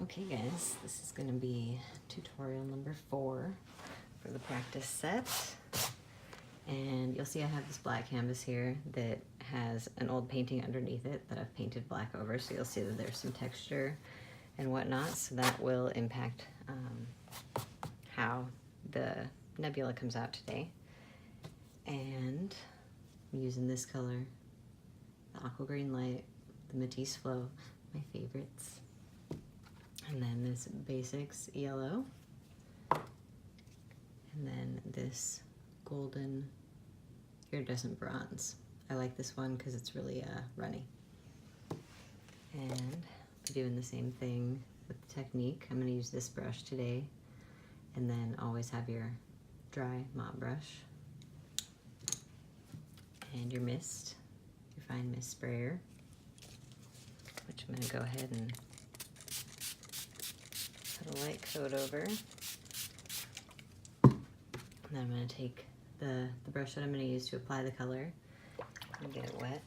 Okay guys, this is going to be tutorial number 4 for the practice set. And you'll see I have this black canvas here that has an old painting underneath it that I've painted black over, so you'll see that there's some texture and whatnot, so that will impact how the nebula comes out today. And I'm using this color, the aqua green light, the Matisse flow, my favorites. And then this basics yellow, and then this golden iridescent bronze. I like this one because it's really runny. And I'm doing the same thing with the technique. I'm going to use this brush today, and then always have your dry mop brush and your mist, your fine mist sprayer, which I'm going to go ahead and put a light coat over. And then I'm going to take the brush that I'm going to use to apply the color and get it wet.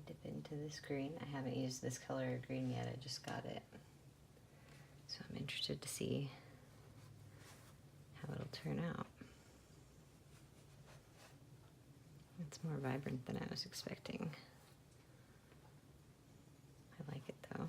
Dip into this green. I haven't used this color green yet, I just got it. So I'm interested to see how it'll turn out. It's more vibrant than I was expecting. I like it though.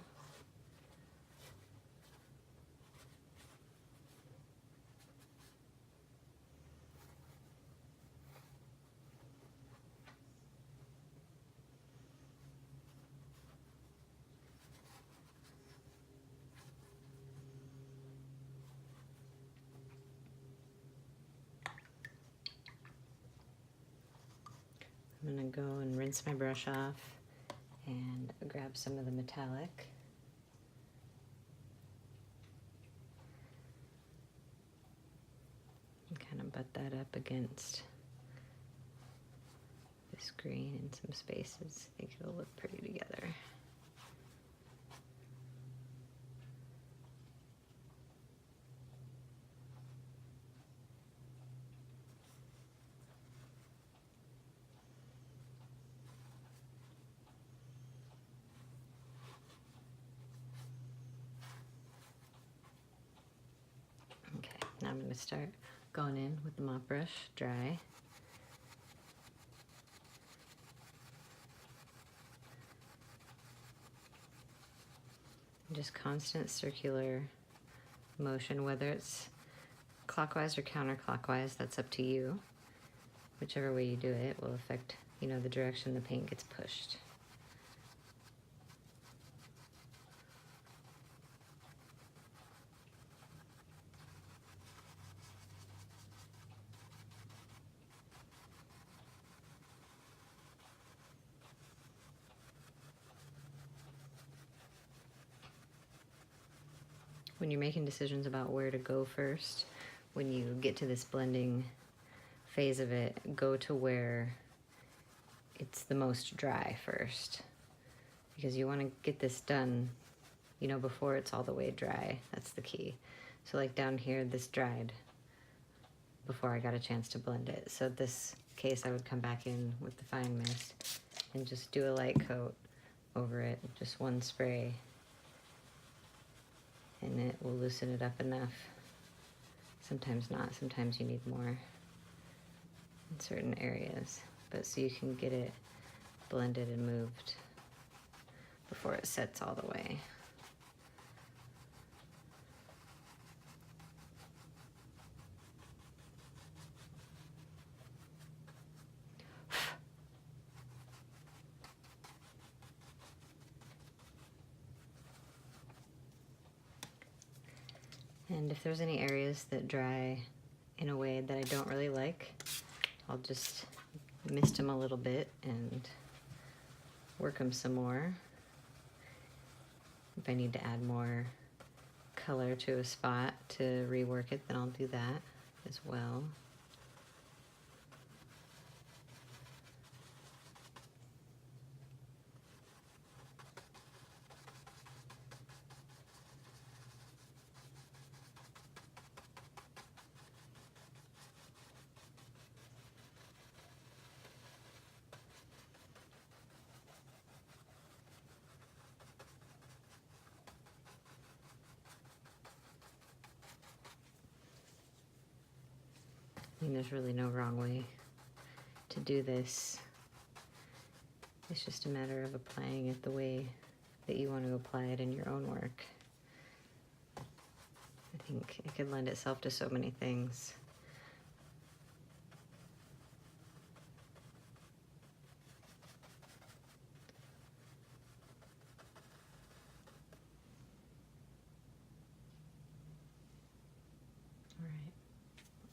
I'm gonna go and rinse my brush off and grab some of the metallic. And kind of butt that up against this green in some spaces. I think it'll look pretty together. Now I'm going to start going in with the mop brush, dry. Just constant circular motion, whether it's clockwise or counterclockwise, that's up to you. Whichever way you do it will affect, the direction the paint gets pushed. When you're making decisions about where to go first, when you get to this blending phase of it, go to where it's the most dry first. Because you want to get this done, before it's all the way dry. That's the key. So like down here, this dried before I got a chance to blend it. So this case, I would come back in with the fine mist and just do a light coat over it, just one spray. And it will loosen it up enough. Sometimes not, sometimes you need more in certain areas. But so you can get it blended and moved before it sets all the way. And if there's any areas that dry in a way that I don't really like, I'll just mist them a little bit and work them some more. If I need to add more color to a spot to rework it, then I'll do that as well. I mean, there's really no wrong way to do this. It's just a matter of applying it the way that you want to apply it in your own work. I think it could lend itself to so many things. All right,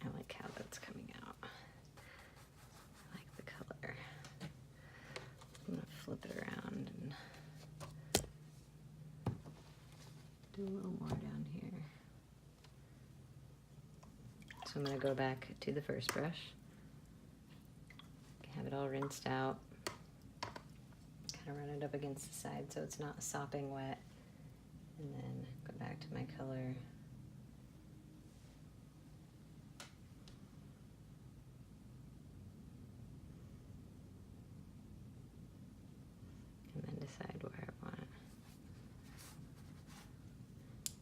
I like how that's coming out. I like the color. I'm gonna flip it around and do a little more down here. So I'm going to go back to the first brush, have it all rinsed out, kind of run it up against the side so it's not sopping wet, and then go back to my color. And then decide where I want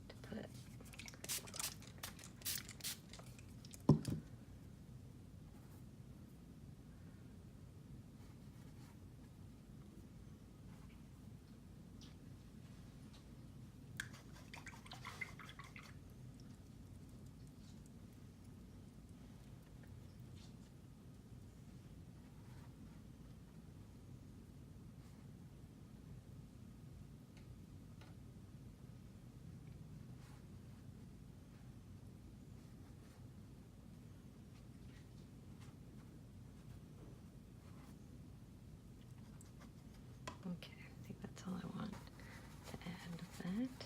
to put. Okay, I think that's all I want to add with that.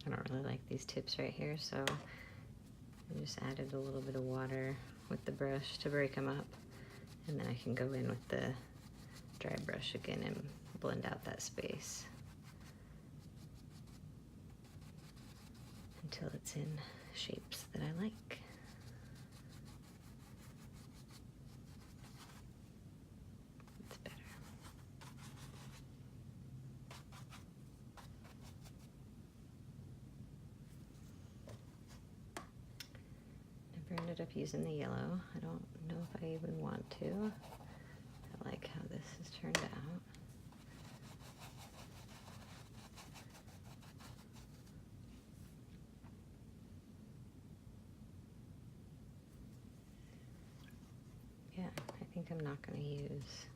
I don't really like these tips right here, so I just added a little bit of water with the brush to break them up, and then I can go in with the dry brush again and blend out that space until it's in shapes that I like. It's better. Ended up using the yellow. I don't know if I even want to. I like how this has turned out. Yeah, I think I'm not going to use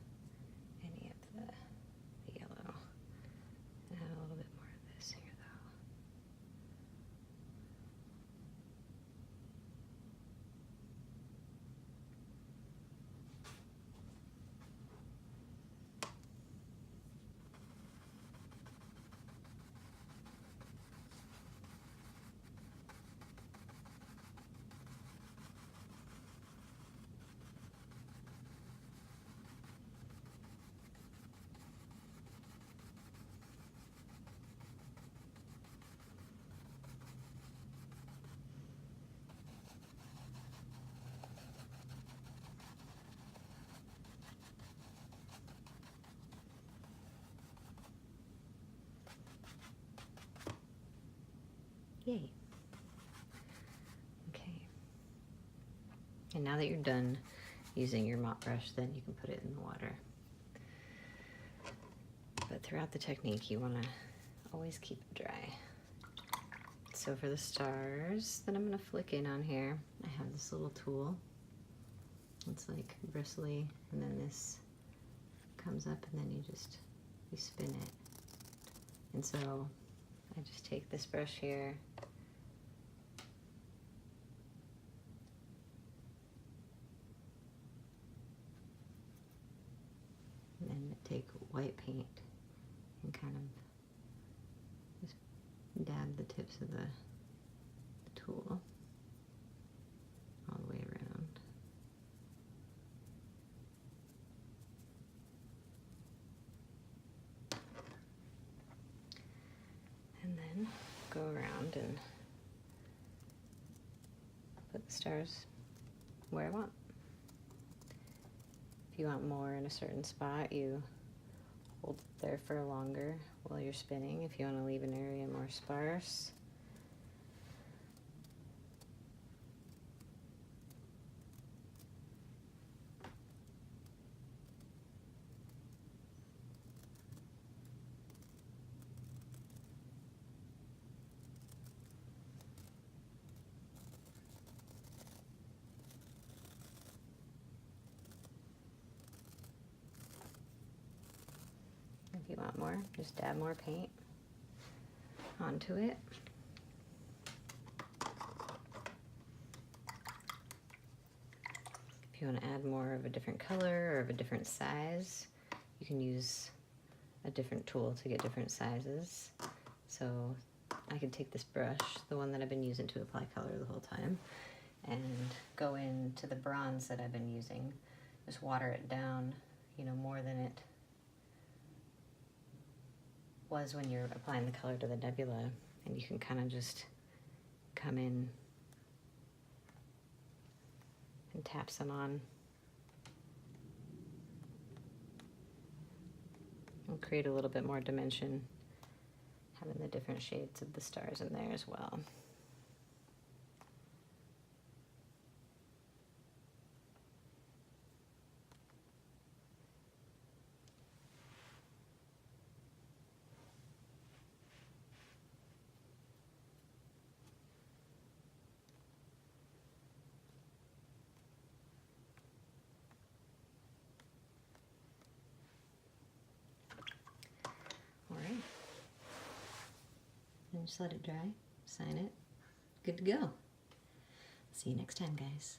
any of the yellow. Add a little bit more of this here though. Yay. Okay. And now that you're done using your mop brush, then you can put it in the water. But throughout the technique, you want to always keep it dry. So for the stars that I'm going to flick in on here, I have this little tool. It's like bristly, and then this comes up, and then you spin it. And so I just take this brush here, and then take white paint and kind of just dab the tips of the tool all the way around. And then go around and put the stars where I want. If you want more in a certain spot, you hold it there for longer while you're spinning. If you want to leave an area more sparse, if you want more, just dab more paint onto it. If you want to add more of a different color or of a different size, you can use a different tool to get different sizes. So I could take this brush, the one that I've been using to apply color the whole time, and go into the bronze that I've been using. Just water it down, you know, more than it was when you're applying the color to the nebula, and you can kind of just come in and tap some on and create a little bit more dimension, having the different shades of the stars in there as well. And just let it dry, sign it, good to go. See you next time, guys.